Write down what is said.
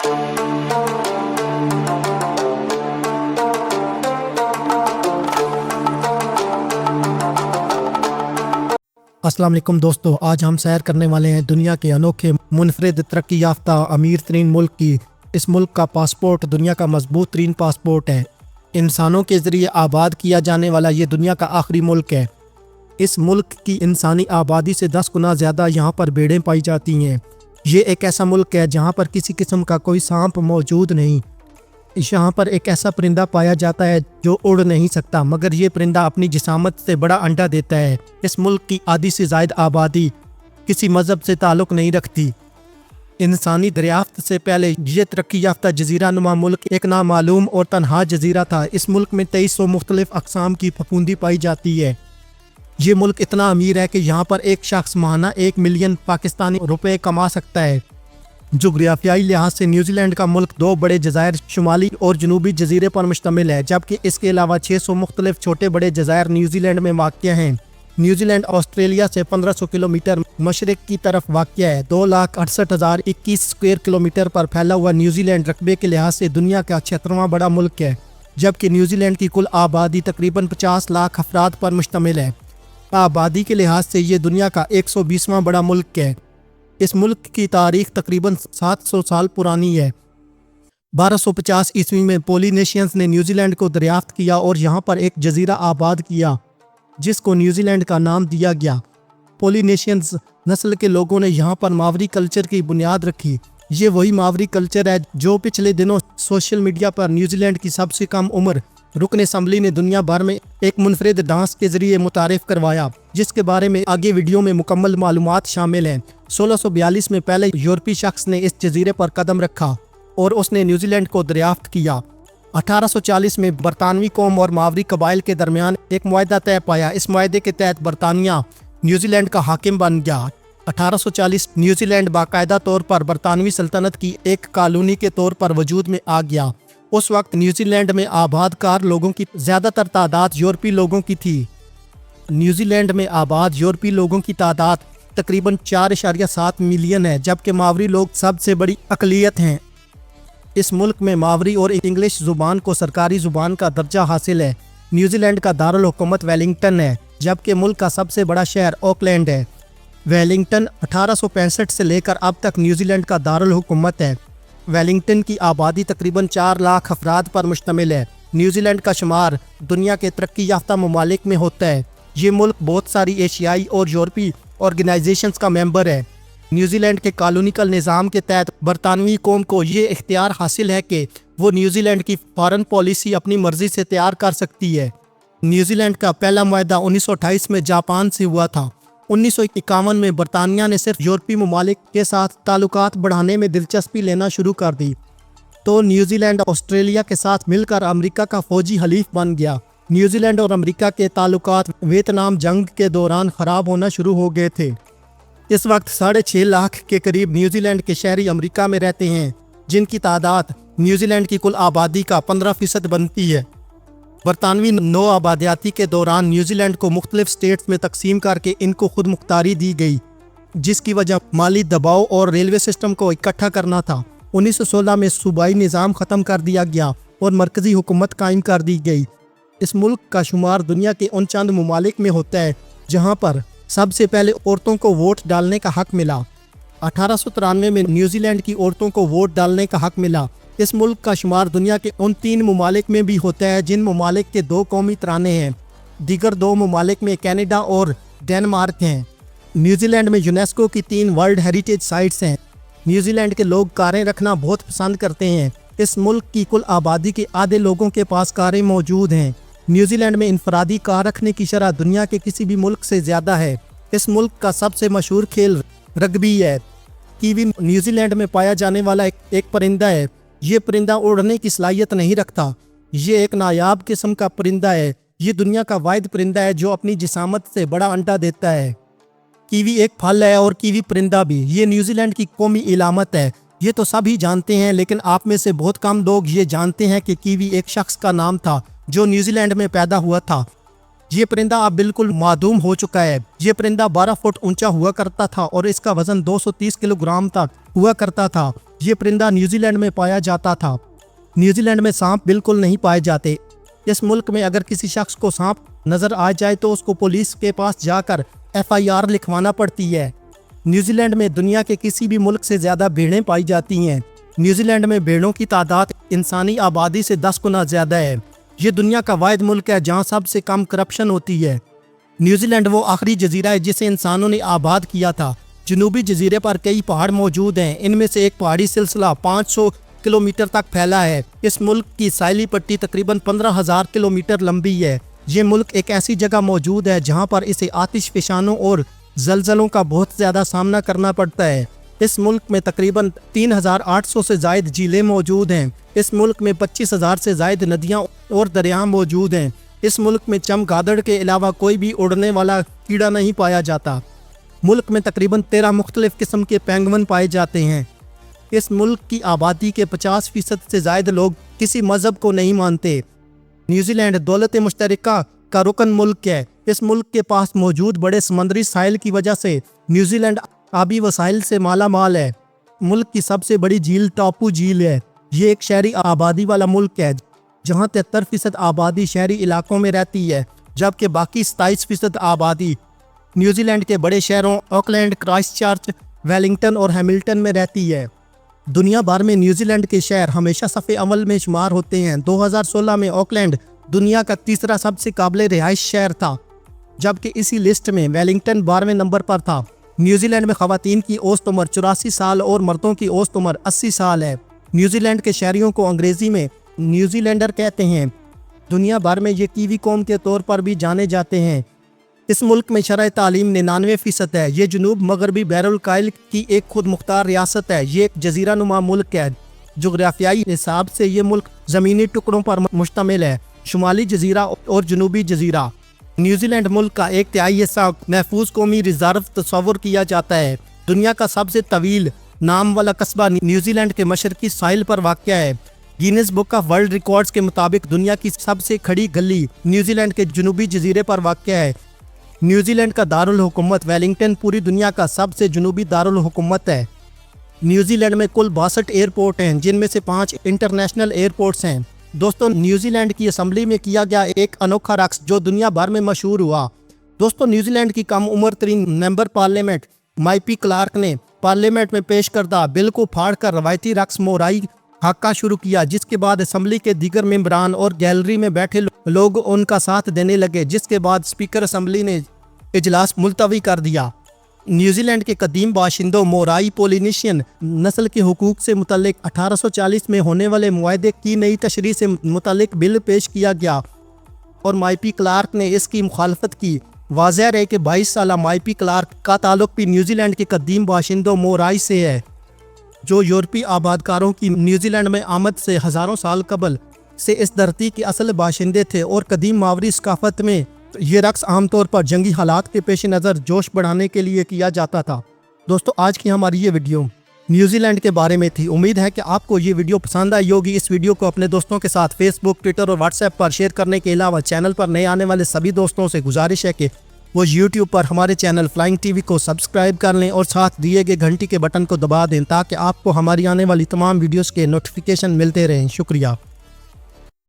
अस्सलाम वालेकुम दोस्तों, आज हम सैर करने वाले हैं दुनिया के अनोखे मुनफरिद तरक्की याफ्ता अमीर तरीन मुल्क की। इस मुल्क का पासपोर्ट दुनिया का मजबूत तरीन पासपोर्ट है। इंसानों के ज़रिए आबाद किया जाने वाला ये दुनिया का आखिरी मुल्क है। इस मुल्क की इंसानी आबादी से 10 गुना ज़्यादा यहाँ पर भेड़ें पाई जाती हैं। ये एक ऐसा मुल्क है जहाँ पर किसी किस्म का कोई सांप मौजूद नहीं। यहाँ पर एक ऐसा परिंदा पाया जाता है जो उड़ नहीं सकता, मगर ये परिंदा अपनी जिसामत से बड़ा अंडा देता है। इस मुल्क की आधी से ज़ायद आबादी किसी मज़हब से ताल्लुक़ नहीं रखती। इंसानी दरियाफ्त से पहले ये तरक्की याफ्ता जजीरा नुमा मुल्क एक नामालूम और तनहा जजीरा था। इस मुल्क में 2300 मुख्तलिफ अक़साम की फफूंदी पाई जाती है। ये मुल्क इतना अमीर है कि यहाँ पर एक शख्स माहाना 1 मिलियन पाकिस्तानी रुपए कमा सकता है। जोग्राफियाई लिहाज से न्यूजीलैंड का मुल्क 2 बड़े जज़ायर शुमाली और जनूबी जजीरे पर मुश्तमिल है, जबकि इसके अलावा 600 मुख्तलिफ छोटे बड़े जज़ायर न्यूजीलैंड में वाक़िया हैं। न्यूजीलैंड ऑस्ट्रेलिया से 1500 किलोमीटर मशरिक की तरफ वाक़िया है। 2,68,021 स्क्वायर किलोमीटर पर फैला हुआ न्यूजीलैंड रकबे के लिहाज से दुनिया का 76वां बड़ा मुल्क है, जबकि न्यूजीलैंड की कुल आबादी तकरीबन 50 लाख अफराद पर मुश्तमिल है। आबादी के लिहाज से ये दुनिया का 120वां बड़ा मुल्क है। इस मुल्क की तारीख तकरीबन 700 साल पुरानी है। 1250 ईस्वी में पोलिनेशियंस ने न्यूजीलैंड को दरियाफ्त किया और यहाँ पर एक जजीरा आबाद किया जिसको न्यूजीलैंड का नाम दिया गया। पोलिनेशियंस नस्ल के लोगों ने यहाँ पर मावरी कल्चर की बुनियाद रखी। ये वही मावरी कल्चर है जो पिछले दिनों सोशल मीडिया पर न्यूजीलैंड की सबसे कम उम्र रुकन असम्बली ने दुनिया भर में एक मुनफरिद डांस के जरिए मुतारिफ करवाया, जिसके बारे में आगे वीडियो में मुकम्मल मालूमात शामिल हैं। 1642 में पहले यूरोपी शख्स ने इस जजीरे पर कदम रखा और उसने न्यूजीलैंड को दरियाफ्त किया। 1840 में बरतानवी कौम और मावरी कबाइल के दरमियान एक मुआहदा तय पाया। इस मुआहदे के तहत बरतानिया न्यूजीलैंड का हाकिम बन गया। 1840 न्यूजीलैंड बाकायदा तौर पर बरतानवी सल्तनत की एक कॉलोनी के तौर पर वजूद में आ गया। उस वक्त न्यूजीलैंड में आबादकार लोगों की ज़्यादातर तादाद यूरोपी लोगों की थी। न्यूजीलैंड में आबाद यूरोपी लोगों की तादाद तकरीबन 4.7 मिलियन है, जबकि मावरी लोग सबसे बड़ी अक़लियत हैं। इस मुल्क में मावरी और इंग्लिश ज़ुबान को सरकारी ज़ुबान का दर्जा हासिल है। न्यूजीलैंड का दारुल हुकूमत वेलिंगटन है, जबकि मुल्क का सबसे बड़ा शहर ऑकलैंड है। वेलिंगटन 1865 से लेकर अब तक न्यूजीलैंड का दारुल हुकूमत है। वेलिंगटन की आबादी तकरीबन 4 लाख अफराद पर मुश्तमिल है। न्यूजीलैंड का शुमार दुनिया के तरक्की याफ्ता ममालिक में होता है। ये मुल्क बहुत सारी एशियाई और यूरोपी ऑर्गेनाइजेशंस का मेंबर है। न्यूजीलैंड के कॉलोनिकल निज़ाम के तहत बरतानवी कौम को ये इख्तियार हासिल है कि वो न्यूजीलैंड की फॉरेन पॉलिसी अपनी मर्जी से तैयार कर सकती है। न्यूजीलैंड का पहला मुआहदा 1928 में जापान से हुआ था। 1951 में बरतानिया ने सिर्फ यूरोपी ममालिक के साथ ताल्लुकात बढ़ाने में दिलचस्पी लेना शुरू कर दी, तो न्यूजीलैंड ऑस्ट्रेलिया के साथ मिलकर अमेरिका का फौजी हलीफ बन गया। न्यूजीलैंड और अमेरिका के ताल्लुकात वियतनाम जंग के दौरान ख़राब होना शुरू हो गए थे। इस वक्त 6.5 लाख के करीब न्यूजीलैंड के शहरी अमेरिका में रहते हैं, जिनकी तादाद न्यूजीलैंड की कुल आबादी का 15% बनती है। बरतानवी नौ आबादियाती के दौरान न्यूजीलैंड को मुख्तलिफ स्टेट्स में तकसीम करके इनको खुद मुख्तारी दी गई, जिसकी वजह माली दबाव और रेलवे सिस्टम को इकट्ठा करना था। 1916 में सूबाई निज़ाम ख़त्म कर दिया गया और मरकज़ी हुकूमत कायम कर दी गई। इस मुल्क का शुमार दुनिया के उन चंद ममालिक में होता है जहाँ पर सबसे पहले औरतों को वोट डालने का हक मिला। 1893 में न्यूजीलैंड की औरतों को वोट डालने का हक मिला। इस मुल्क का शुमार दुनिया के उन 3 ममालिक में भी होता है जिन ममालिक के 2 कौमी तराने हैं। दीगर 2 ममालिक में कनाडा और डेनमार्क हैं। न्यूजीलैंड में यूनेस्को की 3 वर्ल्ड हेरिटेज साइट्स हैं। न्यूजीलैंड के लोग कारें रखना बहुत पसंद करते हैं। इस मुल्क की कुल आबादी के आधे लोगों के पास कारें मौजूद हैं। न्यूजीलैंड में इनफरादी कार रखने की शरह दुनिया के किसी भी मुल्क से ज़्यादा है। इस मुल्क का सबसे मशहूर खेल रग्बी है। कीवी न्यूजीलैंड में पाया जाने वाला एक परिंदा है। ये परिंदा उड़ने की सलाहियत नहीं रखता। ये एक नायाब किस्म का परिंदा है। ये दुनिया का वाहिद परिंदा है जो अपनी जिसामत से बड़ा अंडा देता है। कीवी एक फल है और कीवी परिंदा भी। ये न्यूजीलैंड की कौमी इलामत है। ये तो सभी जानते हैं, लेकिन आप में से बहुत कम लोग ये जानते हैं कि कीवी एक शख्स का नाम था जो न्यूजीलैंड में पैदा हुआ था। ये परिंदा अब बिल्कुल मादूम हो चुका है। ये परिंदा 12 फुट ऊंचा हुआ करता था और इसका वजन 230 किलोग्राम तक हुआ करता था। ये परिंदा न्यूजीलैंड में पाया जाता था। न्यूजीलैंड में सांप बिल्कुल नहीं पाए जाते। इस मुल्क में अगर किसी शख्स को सांप नजर आ जाए तो उसको पुलिस के पास जाकर FIR लिखवाना पड़ती है। न्यूजीलैंड में दुनिया के किसी भी मुल्क से ज़्यादा भेड़ें पाई जाती हैं। न्यूजीलैंड में भेड़ों की तादाद इंसानी आबादी से 10 गुना ज़्यादा है। ये दुनिया का वाहिद मुल्क है जहाँ सबसे कम करप्शन होती है। न्यूजीलैंड वो आखिरी जजीरा है जिसे इंसानों ने आबाद किया था। जनूबी जजीरे पर कई पहाड़ मौजूद हैं। इनमें से एक पहाड़ी सिलसिला 500 किलोमीटर तक फैला है। इस मुल्क की साइली पट्टी तकरीबन 15,000 किलोमीटर लंबी है। ये मुल्क एक ऐसी जगह मौजूद है जहाँ पर इसे आतिश फिशानों और जलजलों का बहुत ज़्यादा सामना करना पड़ता है। इस मुल्क में तकरीबन 3,800 से ज़ायद झीलें मौजूद हैं। इस मुल्क में 25,000 से ज़ायद नदियाँ और दरिया मौजूद हैं। इस मुल्क में चमगादड़ के अलावा कोई भी उड़ने वाला कीड़ा नहीं पाया जाता। मुल्क में तकरीबन 13 मुख्तलिफ किस्म के पेंगुइन पाए जाते हैं। इस मुल्क की आबादी के 50% से ज़ायद लोग किसी मज़हब को नहीं मानते। न्यूजीलैंड दौलत मुश्तरका का रुकन मुल्क है। इस मुल्क के पास मौजूद बड़े समंदरी साहिल की वजह से न्यूजीलैंड आबी वसाइल से माला माल है। मुल्क की सबसे बड़ी झील टापू झील है। ये एक शहरी आबादी वाला मुल्क है जहाँ 73% आबादी शहरी इलाकों में रहती है, जबकि बाकी 27% आबादी न्यूजीलैंड के बड़े शहरों ऑकलैंड, क्राइस्टचर्च, वेलिंगटन और हैमिल्टन में रहती है। दुनिया भर में न्यूजीलैंड के शहर हमेशा सफ़े अव्वल में शुमार होते हैं। 2016 में ऑकलैंड दुनिया का तीसरा सबसे काबिल रिहाइश शहर था, जबकि इसी लिस्ट में वेलिंगटन 12वें नंबर पर था। न्यूजीलैंड में ख़वातीन की औसत उम्र 84 साल और मर्दों की औसत उम्र 80 साल है। न्यूजीलैंड के शहरियों को अंग्रेज़ी में न्यूजीलैंडर कहते हैं। दुनिया भर में ये कीवी कौम के तौर पर भी जाने जाते हैं। इस मुल्क में शरह तालीम 99% है। ये जनूब मगरबी बैरुल-काइल की एक खुद मुख्तार रियासत है। ये एक जजीरा नुमा मुल्क है। जोग्राफियाई हिसाब से ये मुल्क ज़मीनी टुकड़ों पर मुश्तमिल है, शुमाली जजीरा और जनूबी जजीरा। न्यूजीलैंड मुल्क का 1/3 हिस्सा महफूज कौमी रिजर्व तस्वुर किया जाता है। दुनिया का सबसे तवील नाम वाला कस्बा न्यूजीलैंड के मशरकी साहिल पर वाक़या है। Guinness book of world records के मुताबिक दुनिया की सबसे खड़ी गली न्यूजीलैंड के जनूबी जजीरे पर वाक़या है। न्यूजीलैंड का दारुल हुकूमत वेलिंगटन पूरी दुनिया का सबसे जनूबी दारुल हुकूमत है। न्यूजीलैंड में कुल 62 एयरपोर्ट हैं, जिनमें से 5 इंटरनेशनल एयरपोर्ट्स हैं। दोस्तों, न्यूजीलैंड की असम्बली में किया गया एक अनोखा रक्स जो दुनिया भर में मशहूर हुआ। दोस्तों, न्यूजीलैंड की कम उम्र तरीन मेंबर पार्लियामेंट माइपी क्लार्क ने पार्लियामेंट में पेश करदा बिल को फाड़ कर रवायती रक्स मोराई हाका शुरू किया, जिसके बाद असम्बली के दीगर मेंबरान और गैलरी में बैठे लोग उनका साथ देने लगे, जिसके बाद स्पीकर असम्बली ने इजलास मुलतवी कर दिया। न्यूजीलैंड के कदीम बाशिंदों मोराई पोलिनेशियन नस्ल के हुकूक से मुतल्लिक 1840 में होने वाले मुआहदे की नई तशरीह से मुतल्लिक बिल पेश किया गया और माइपी क्लार्क ने इसकी मुखालफत की। वाज़ेह रहे कि 22 साला माइपी क्लार्क का ताल्लुक भी न्यूजीलैंड के कदीम बाशिंदों मोराई से है, जो यूरोपीय आबादकारों की न्यूजीलैंड में आमद से हज़ारों साल कबल से इस धरती के असल बाशिंदे थे। और कदीम मावरी सकाफत में ये रक्स आमतौर पर जंगी हालात के पेश नज़र जोश बढ़ाने के लिए किया जाता था। दोस्तों, आज की हमारी ये वीडियो न्यूजीलैंड के बारे में थी। उम्मीद है कि आपको ये वीडियो पसंद आई होगी। इस वीडियो को अपने दोस्तों के साथ फेसबुक, ट्विटर और व्हाट्सएप पर शेयर करने के अलावा चैनल पर नए आने वाले सभी दोस्तों से गुजारिश है कि वो यूट्यूब पर हमारे चैनल फ्लाइंग टीवी को सब्सक्राइब कर लें और साथ दिए गए घंटी के बटन को दबा दें ताकि आपको हमारी आने वाली तमाम वीडियोज़ के नोटिफिकेशन मिलते रहें। शुक्रिया।